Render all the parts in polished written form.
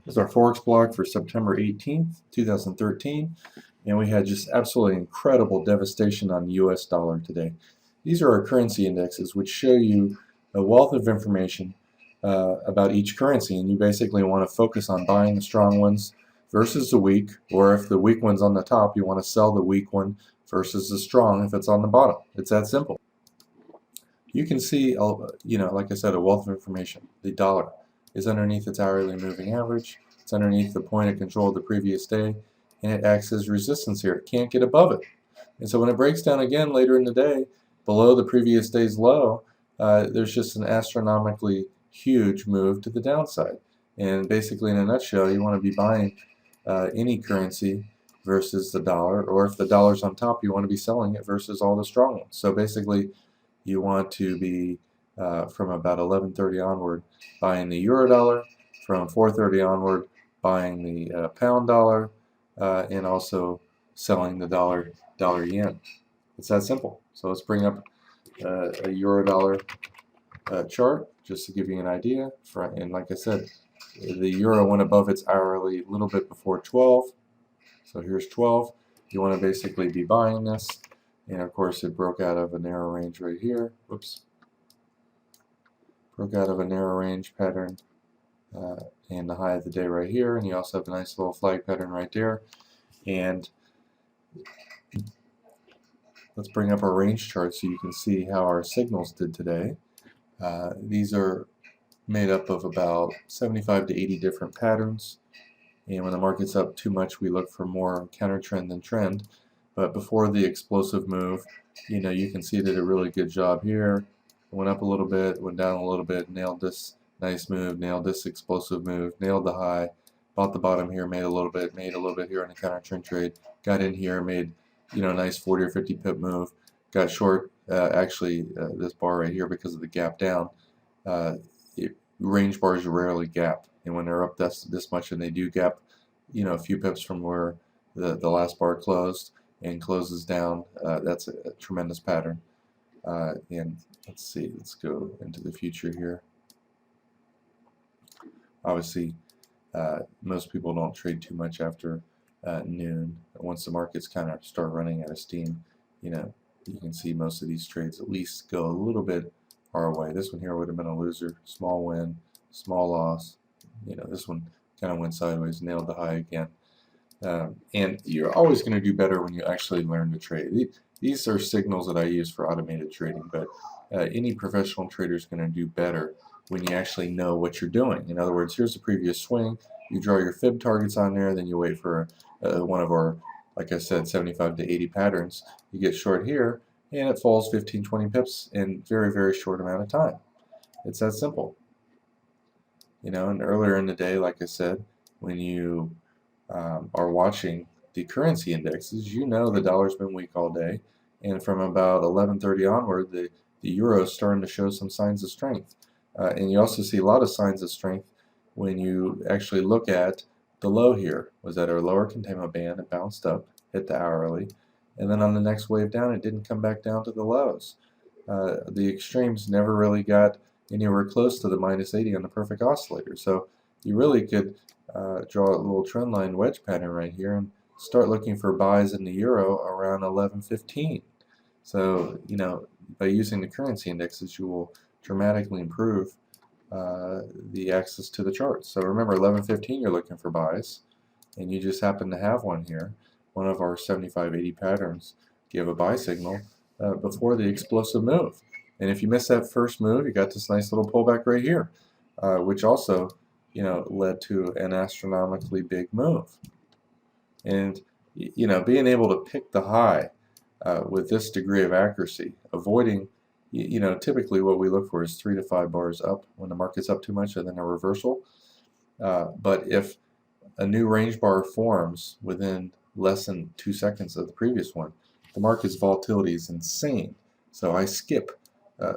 This is our Forex block for September 18th, 2013, and we had just absolutely incredible devastation on the US dollar today. These are our currency indexes, which show you a wealth of information about each currency, and you basically want to focus on buying the strong ones versus the weak, or if the weak one's on the top, you want to sell the weak one versus the strong if it's on the bottom. It's that simple. You can see, like I said, a wealth of information. The dollar is underneath its hourly moving average. It's underneath the point of control of the previous day, and it acts as resistance here. It can't get above it. And so when it breaks down again later in the day, below the previous day's low, there's just an astronomically huge move to the downside. And basically, in a nutshell, you want to be buying any currency versus the dollar, or if the dollar's on top, you want to be selling it versus all the strong ones. So basically, you want to be from about 11:30 onward buying the euro dollar, from 4:30 onward buying the pound dollar, and also selling the dollar yen. It's that simple. So let's bring up a euro dollar chart just to give you an idea. And like I said, the euro went above its hourly a little bit before 12. So here's 12. You want to basically be buying this. And of course it broke out of a narrow range right here. Whoops. Broke out of a narrow range pattern and the high of the day right here. And you also have a nice little flag pattern right there. And let's bring up our range chart so you can see how our signals did today. These are made up of about 75 to 80 different patterns. And when the market's up too much, we look for more counter trend than trend. But before the explosive move, you can see it did a really good job here. It went up a little bit, went down a little bit, nailed this nice move, nailed this explosive move, nailed the high, bought the bottom here, made a little bit here in a counter trend trade, got in here, made a nice 40 or 50 pip move, got short this bar right here because of the gap down. Range bars rarely gap, and when they're up this much, and they do gap, a few pips from where the last bar closed and closes down, that's a tremendous pattern. And let's see, let's go into the future here. Obviously, most people don't trade too much after noon. Once the markets kind of start running out of steam, you can see most of these trades at least go a little bit our way. This one here would have been a loser, small win, small loss. This one kind of went sideways, nailed the high again. And you're always going to do better when you actually learn to trade. These are signals that I use for automated trading, but any professional trader is going to do better when you actually know what you're doing. In other words, here's the previous swing. You draw your fib targets on there, then you wait for one of our, like I said, 75 to 80 patterns. You get short here, and it falls 15, 20 pips in very, very short amount of time. It's that simple. And earlier in the day, like I said, when you are watching the currency indexes, the dollar's been weak all day, and from about 11:30 onward, the euro is starting to show some signs of strength. And you also see a lot of signs of strength when you actually look at the low here. Was at our lower containment band, it bounced up, hit the hourly, and then on the next wave down, it didn't come back down to the lows. The extremes never really got anywhere close to the minus 80 on the perfect oscillator. So you really could draw a little trend line wedge pattern right here and start looking for buys in the euro around 11:15. So by using the currency indexes, you will dramatically improve the access to the charts. So remember, 11:15 you're looking for buys, and you just happen to have one here. One of our 75-80 patterns give a buy signal before the explosive move. And if you miss that first move, you got this nice little pullback right here, which also led to an astronomically big move. And being able to pick the high with this degree of accuracy, avoiding, typically what we look for is 3 to 5 bars up when the market's up too much, and then a reversal. But if a new range bar forms within less than 2 seconds of the previous one, the market's volatility is insane. So I skip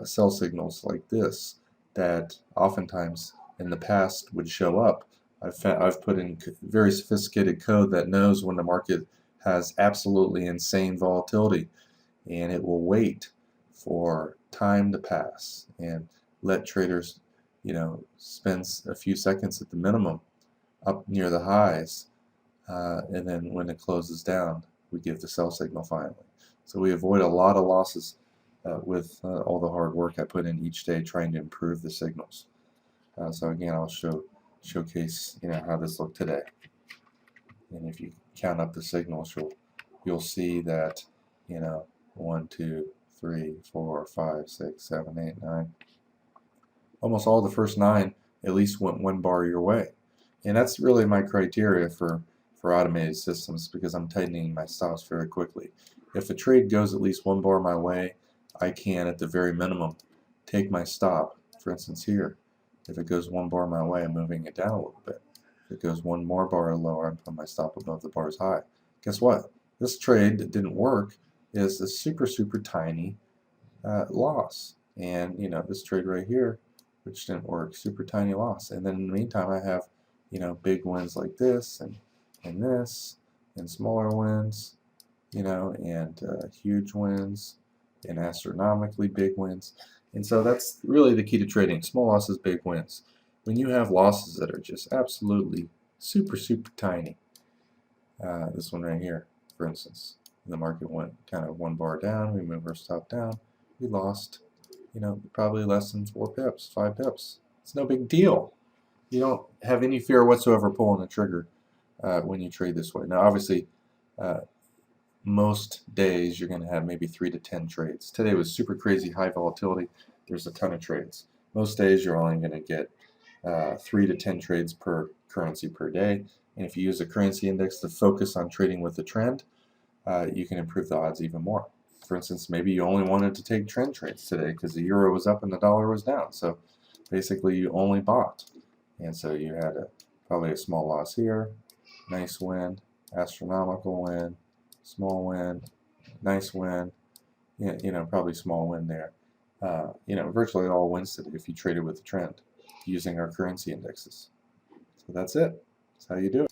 sell signals like this that oftentimes in the past would show up. I've put in very sophisticated code that knows when the market has absolutely insane volatility, and it will wait for time to pass and let traders spend a few seconds at the minimum up near the highs, and then when it closes down, we give the sell signal finally. So we avoid a lot of losses with all the hard work I put in each day trying to improve the signals. So again, I'll showcase how this looked today. And if you count up the signals, you'll see that 1, 2, 3, 4, 5, 6, 7, 8, 9. Almost all the first 9 at least went 1 bar your way. And that's really my criteria for automated systems, because I'm tightening my stops very quickly. If a trade goes at least 1 bar my way, I can at the very minimum take my stop. For instance here, if it goes 1 bar my way, I'm moving it down a little bit. If it goes 1 more bar lower, I'm putting my stop above the bar's high. Guess what? This trade that didn't work is a super tiny loss. And this trade right here, which didn't work, super tiny loss. And then in the meantime, I have big wins like this and this, and smaller wins, and huge wins, and astronomically big wins. And so that's really the key to trading: small losses, big wins. When you have losses that are just absolutely super tiny, this one right here, for instance, the market went kind of 1 bar down, we move our stop down, we lost probably less than 4 pips, 5 pips. It's no big deal. You don't have any fear whatsoever pulling the trigger when you trade this way. Now obviously most days you're going to have maybe 3 to 10 trades. Today was super crazy high volatility. There's a ton of trades. Most days you're only going to get 3 to 10 trades per currency per day. And if you use a currency index to focus on trading with the trend, you can improve the odds even more. For instance, maybe you only wanted to take trend trades today because the euro was up and the dollar was down. So basically you only bought. And so you had probably a small loss here, nice win, astronomical win, small win, nice win, probably small win there. Virtually all wins today if you traded with the trend using our currency indexes. So that's it. That's how you do it.